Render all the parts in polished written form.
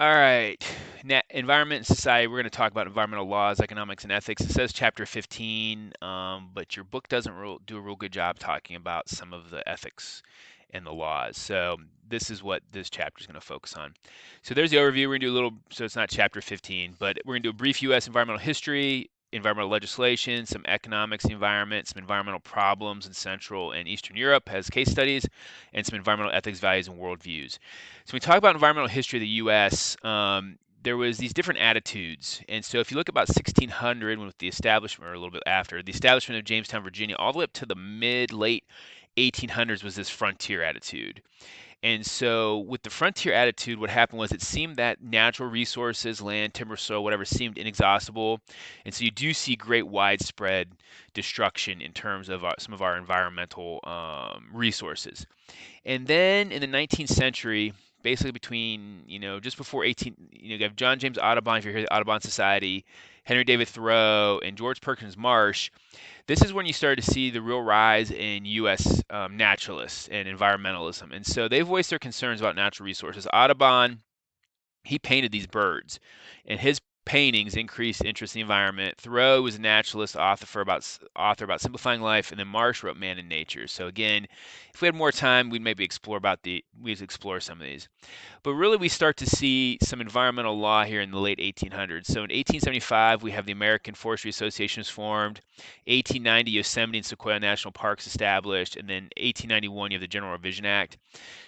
All right. Environment and society. We're going to talk about environmental laws, economics, and ethics. It says chapter 15, but your book doesn't do a real good job talking about some of the ethics and the laws. So this is what this chapter is going to focus on. So there's the overview. We're going to do a little, so it's not chapter 15, but we're going to do a brief U.S. environmental history, environmental legislation, some economics, the environment, some environmental problems in Central and Eastern Europe as case studies, and some environmental ethics, values, and worldviews. So when we talk about environmental history of the U.S., there was these different attitudes. And so if you look about 1600 with the establishment, or a little bit after, the establishment of Jamestown, Virginia, all the way up to the late 1800s was this frontier attitude. And so with the frontier attitude, what happened was it seemed that natural resources, land, timber, soil, whatever, seemed inexhaustible. And so you do see great widespread destruction in terms of some of our environmental resources. And then in the 19th century, basically between, just before 18, you have John James Audubon, if you hear the Audubon Society, Henry David Thoreau, and George Perkins Marsh. This is when you started to see the real rise in U.S. Naturalists and environmentalism. And so they voiced their concerns about natural resources. Audubon, he painted these birds, and his paintings increased interest in the environment. Thoreau was a naturalist author about simplifying life, and then Marsh wrote Man and Nature. So again, if we had more time, we'd maybe we'd explore some of these. But really, we start to see some environmental law here in the late 1800s. So in 1875, we have the American Forestry Association is formed. 1890, Yosemite and Sequoia National Parks established, and then 1891, you have the General Revision Act.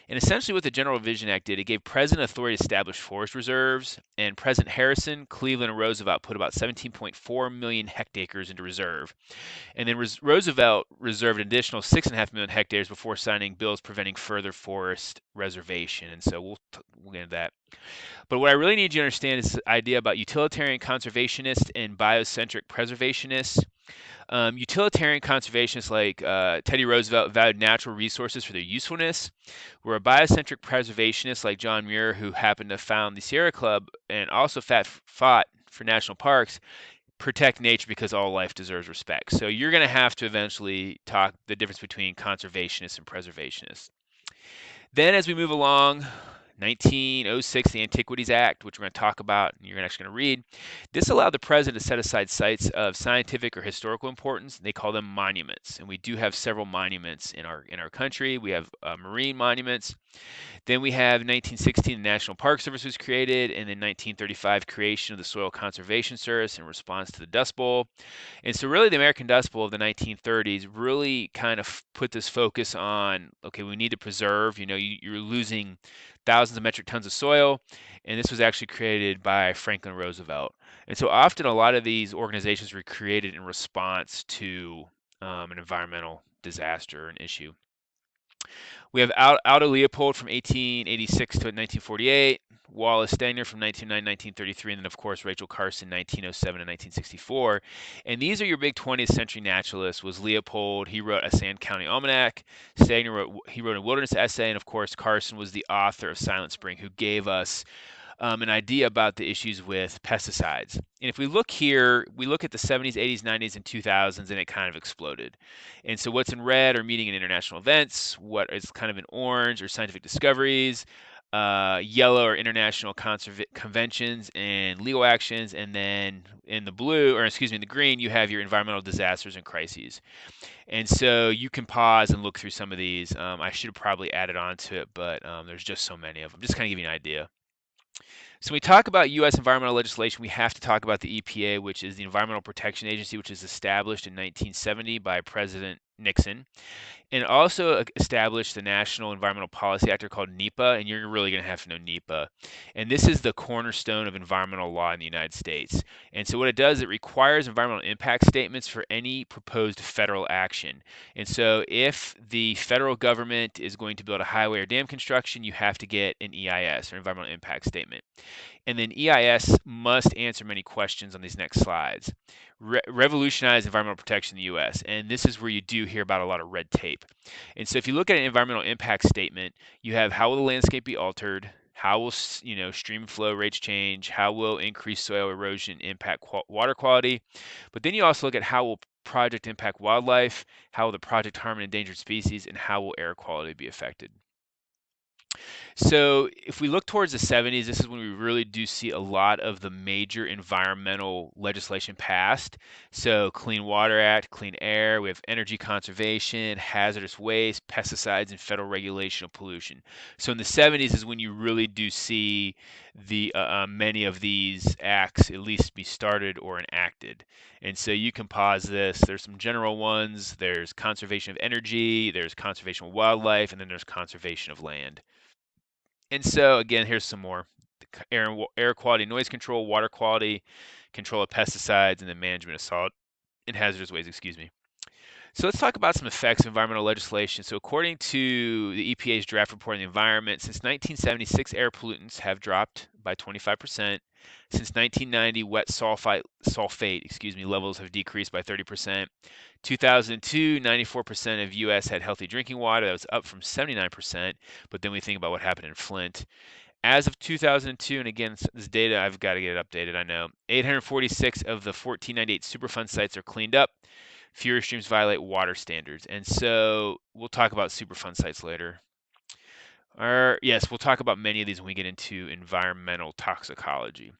And essentially, what the General Revision Act did, it gave President authority to establish forest reserves, and President Harrison, Cleveland, and Roosevelt put about 17.4 million hectares into reserve. And then Roosevelt reserved an additional 6.5 million hectares before signing bills preventing further forest reservation. And so we'll get into that. But what I really need you to understand is the idea about utilitarian conservationists and biocentric preservationists. Utilitarian conservationists like Teddy Roosevelt valued natural resources for their usefulness, where a biocentric preservationist like John Muir, who happened to found the Sierra Club and also fought for national parks, protect nature because all life deserves respect. So you're going to have to eventually talk the difference between conservationists and preservationists. Then as we move along, 1906, the Antiquities Act, which we're going to talk about and you're actually going to read. This allowed the president to set aside sites of scientific or historical importance. They call them monuments, and we do have several monuments in our country. We have marine monuments. Then we have 1916, the National Park Service was created, and then 1935, creation of the Soil Conservation Service in response to the Dust Bowl. And so really the American Dust Bowl of the 1930s really kind of put this focus on, okay, we need to preserve, you're losing thousands of metric tons of soil, and this was actually created by Franklin Roosevelt. And so often a lot of these organizations were created in response to an environmental disaster or an issue. We have Aldo Leopold from 1886 to 1948, Wallace Stegner from 1909 to 1933, and then of course Rachel Carson 1907 to 1964. And these are your big 20th century naturalists. Was Leopold, he wrote a Sand County Almanac. Stegner wrote a wilderness essay, and of course Carson was the author of Silent Spring, who gave us an idea about the issues with pesticides. And if we look here, we look at the 70s, 80s, 90s, and 2000s, and it kind of exploded. And so what's in red are meeting and international events. What is kind of in orange are scientific discoveries. Yellow are international conventions and legal actions. And then in the blue, or excuse me, in the green, you have your environmental disasters and crises. And so you can pause and look through some of these. I should have probably added on to it, but there's just so many of them. Just kind of give you an idea. So when we talk about U.S. environmental legislation, we have to talk about the EPA, which is the Environmental Protection Agency, which was established in 1970 by President Nixon, and also established the National Environmental Policy Act, called NEPA, and you're really going to have to know NEPA. And this is the cornerstone of environmental law in the United States. And so what it does, it requires environmental impact statements for any proposed federal action. And so if the federal government is going to build a highway or dam construction, you have to get an EIS, or environmental impact statement. And then EIS must answer many questions on these next slides. Revolutionize environmental protection in the U.S. And this is where you do hear about a lot of red tape. And so if you look at an environmental impact statement, you have how will the landscape be altered? How will stream flow rates change? How will increased soil erosion impact water quality? But then you also look at how will project impact wildlife? How will the project harm an endangered species? And how will air quality be affected? So if we look towards the 70s, this is when we really do see a lot of the major environmental legislation passed. So Clean Water Act, Clean Air, we have energy conservation, hazardous waste, pesticides, and federal regulation of pollution. So in the 70s is when you really do see the many of these acts at least be started or enacted. And so you can pause this. There's some general ones. There's conservation of energy, there's conservation of wildlife, and then there's conservation of land. And so again, here's some more. Air quality, noise control, water quality, control of pesticides, and then management of solid and hazardous waste, excuse me. So let's talk about some effects of environmental legislation. So according to the EPA's draft report on the environment, since 1976, air pollutants have dropped by 25%. Since 1990, wet sulfate, levels have decreased by 30%. 2002, 94% of U.S. had healthy drinking water. That was up from 79%. But then we think about what happened in Flint. As of 2002, and again, this data, I've got to get it updated, I know, 846 of the 1498 Superfund sites are cleaned up. Fewer streams violate water standards. And so we'll talk about Superfund sites later. Yes, we'll talk about many of these when we get into environmental toxicology.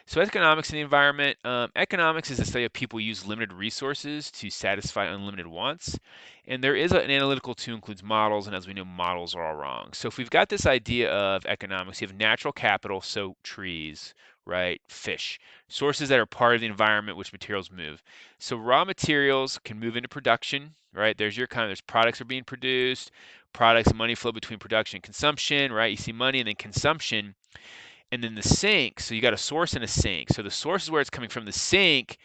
So economics in the environment. Economics is the study of people use limited resources to satisfy unlimited wants. And there is an analytical tool includes models, and as we know, models are all wrong. So if we've got this idea of economics, you have natural capital, so trees, right? Fish. Sources that are part of the environment, which materials move. So raw materials can move into production, right? There's products are being produced, products, money flow between production and consumption, right? You see money and then consumption. And then the sink, so you got a source and a sink. So the source is where it's coming from. The sink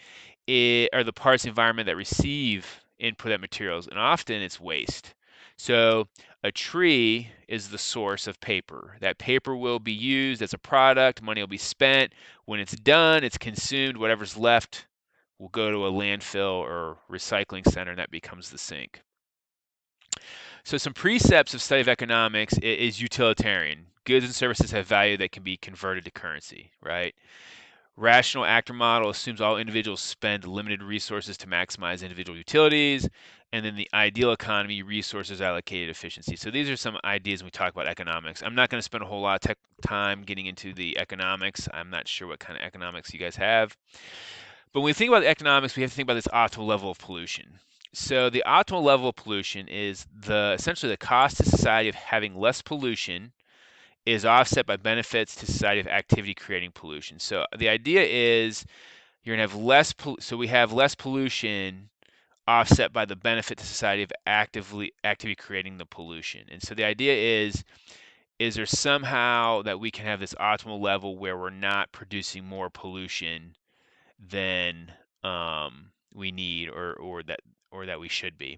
are the parts of the environment that receive input at materials, and often it's waste. So a tree is the source of paper. That paper will be used as a product, money will be spent. When it's done, it's consumed. Whatever's left will go to a landfill or recycling center, and that becomes the sink. So some precepts of study of economics is utilitarian. Goods and services have value that can be converted to currency, right? Rational actor model assumes all individuals spend limited resources to maximize individual utilities. And then the ideal economy, resources allocated efficiency. So these are some ideas when we talk about economics. I'm not going to spend a whole lot of time getting into the economics. I'm not sure what kind of economics you guys have. But when we think about economics, we have to think about this optimal level of pollution. So the optimal level of pollution is essentially the cost to society of having less pollution is offset by benefits to society of activity creating pollution. So the idea is you're gonna have so we have less pollution offset by the benefit to society of activity creating the pollution. And so the idea is there somehow that we can have this optimal level where we're not producing more pollution than we need or that we should be.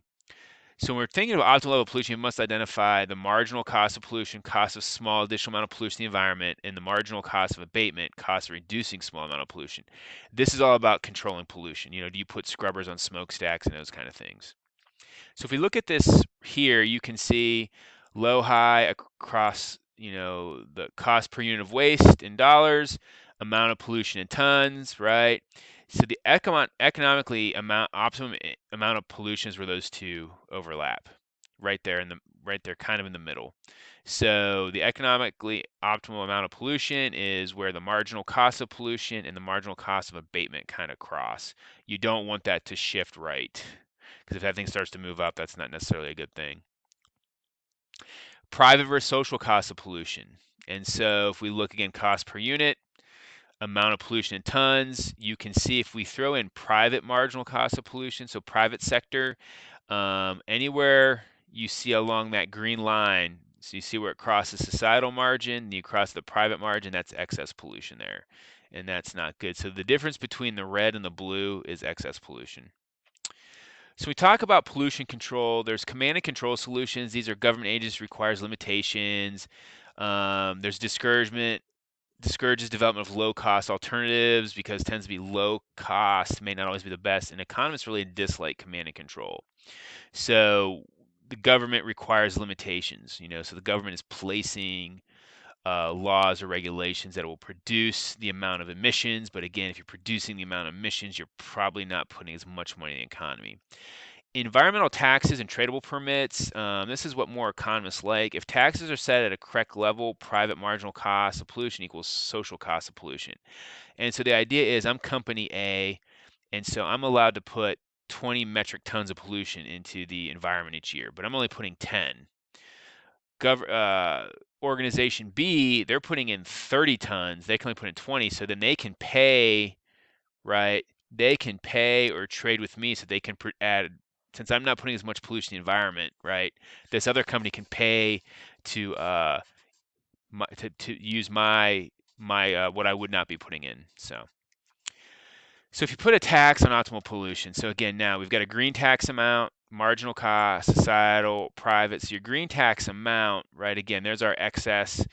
So when we're thinking of optimal level of pollution, we must identify the marginal cost of pollution, cost of small additional amount of pollution in the environment, and the marginal cost of abatement, cost of reducing small amount of pollution. This is all about controlling pollution. Do you put scrubbers on smokestacks and those kind of things? So if we look at this here, you can see low, high across, the cost per unit of waste in dollars, amount of pollution in tons, right? So the economically optimum amount of pollution is where those two overlap, right there kind of in the middle. So the economically optimal amount of pollution is where the marginal cost of pollution and the marginal cost of abatement kind of cross. You don't want that to shift right, because if that thing starts to move up, that's not necessarily a good thing. Private versus social cost of pollution. And so if we look again, cost per unit, amount of pollution in tons, you can see if we throw in private marginal cost of pollution, so private sector, anywhere you see along that green line, so you see where it crosses societal margin, you cross the private margin, that's excess pollution there. And that's not good. So the difference between the red and the blue is excess pollution. So we talk about pollution control. There's command and control solutions. These are government agencies requires limitations. There's discourages development of low-cost alternatives because it tends to be low cost, may not always be the best, and economists really dislike command and control. So the government requires limitations, so the government is placing laws or regulations that will produce the amount of emissions, but again, if you're producing the amount of emissions, you're probably not putting as much money in the economy. environmental taxes and tradable permits, this is what more economists like. If taxes are set at a correct level, private marginal cost of pollution equals social cost of pollution. And so the idea is I'm company A, and so I'm allowed to put 20 metric tons of pollution into the environment each year, but I'm only putting 10. Organization B, they're putting in 30 tons, they can only put in 20, so then they can pay, right? They can pay or trade with me so they can add, since I'm not putting as much pollution in the environment, right? This other company can pay to to use my what I would not be putting in. So if you put a tax on optimal pollution, so again, now we've got a green tax amount, marginal cost, societal, private. So your green tax amount, right? Again, there's our excess.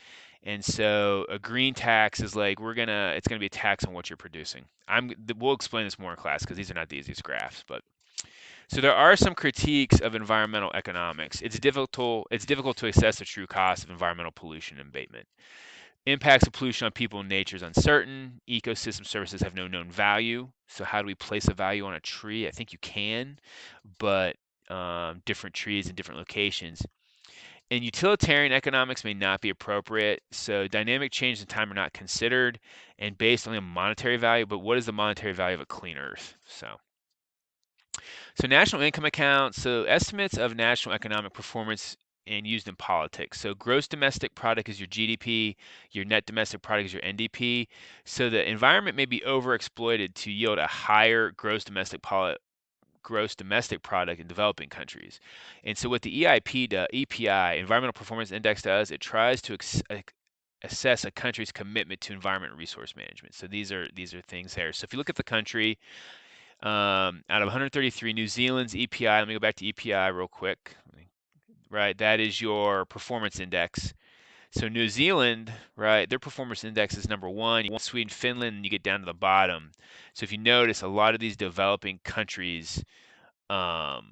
And so a green tax is like it's gonna be a tax on what you're producing. We'll explain this more in class because these are not the easiest graphs, but so there are some critiques of environmental economics. It's difficult to assess the true cost of environmental pollution and abatement. Impacts of pollution on people and nature is uncertain. Ecosystem services have no known value. So how do we place a value on a tree? I think you can, but different trees in different locations. And utilitarian economics may not be appropriate. So dynamic change in time are not considered and based on a monetary value. But what is the monetary value of a clean earth? So national income accounts, so estimates of national economic performance and used in politics. So gross domestic product is your GDP, your net domestic product is your NDP. So the environment may be overexploited to yield a higher gross domestic product in developing countries. And so what the EPI, Environmental Performance Index does, it tries to assess a country's commitment to environment and resource management. So these are things there. So if you look at the country, out of 133, New Zealand's EPI, let me go back to EPI real quick, right? That is your performance index. So New Zealand, right, their performance index is number one. You want Sweden, Finland, and you get down to the bottom. So if you notice, a lot of these developing countries are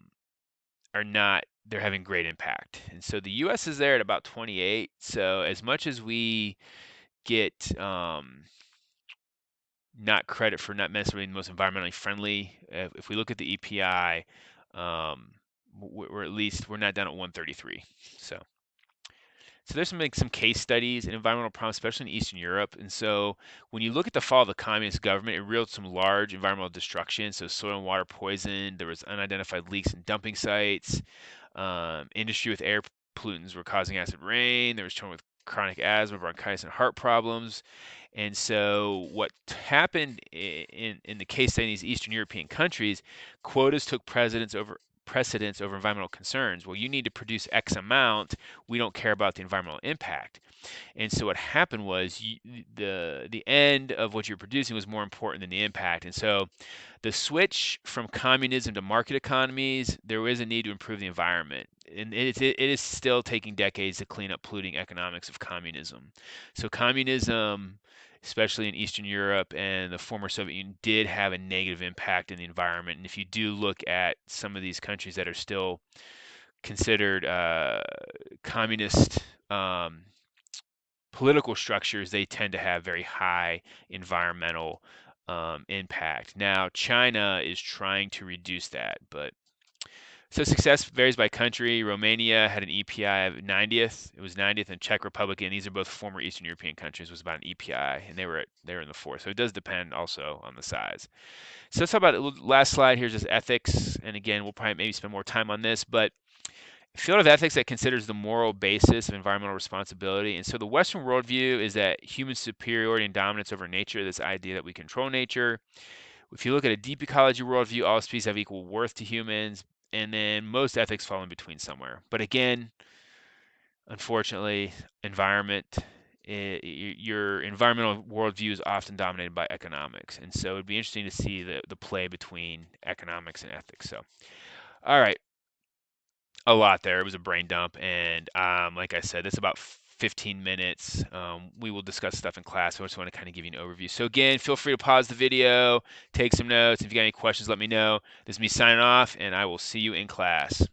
not, they're having great impact. And so the US is there at about 28. So as much as we get not credit for not necessarily the most environmentally friendly. If we look at the EPI, we're at least we're not down at 133. So there's some case studies in environmental problems, especially in Eastern Europe. And so when you look at the fall of the communist government, it revealed some large environmental destruction. So soil and water poisoned. There was unidentified leaks in dumping sites. Industry with air pollutants were causing acid rain. There was children with chronic asthma, bronchitis, and heart problems. And so what happened in the case study in these Eastern European countries, quotas took precedence over environmental concerns. Well, you need to produce X amount. We don't care about the environmental impact. And so what happened was the end of what you're producing was more important than the impact. And so the switch from communism to market economies, there is a need to improve the environment. And it is still taking decades to clean up polluting economics of communism. So communism, especially in Eastern Europe and the former Soviet Union, did have a negative impact in the environment. And if you do look at some of these countries that are still considered communist political structures, they tend to have very high environmental impact. Now, China is trying to reduce that, but so success varies by country. Romania had an EPI of 90th. It was 90th, and Czech Republic, and these are both former Eastern European countries, was about an EPI, and they were in the fourth. So it does depend also on the size. So let's talk about it. Last slide. Here's just ethics, and again, we'll probably maybe spend more time on this, but field of ethics that considers the moral basis of environmental responsibility. And so the Western worldview is that human superiority and dominance over nature, this idea that we control nature. If you look at a deep ecology worldview, all species have equal worth to humans, and then most ethics fall in between somewhere. But again, unfortunately, your environmental worldview is often dominated by economics. And so it'd be interesting to see the play between economics and ethics. So, all right. A lot there. It was a brain dump, and like I said, it's about 15 minutes. We will discuss stuff in class. I just want to kind of give you an overview. So again, feel free to pause the video, take some notes. If you got any questions, let me know. This is me signing off, and I will see you in class.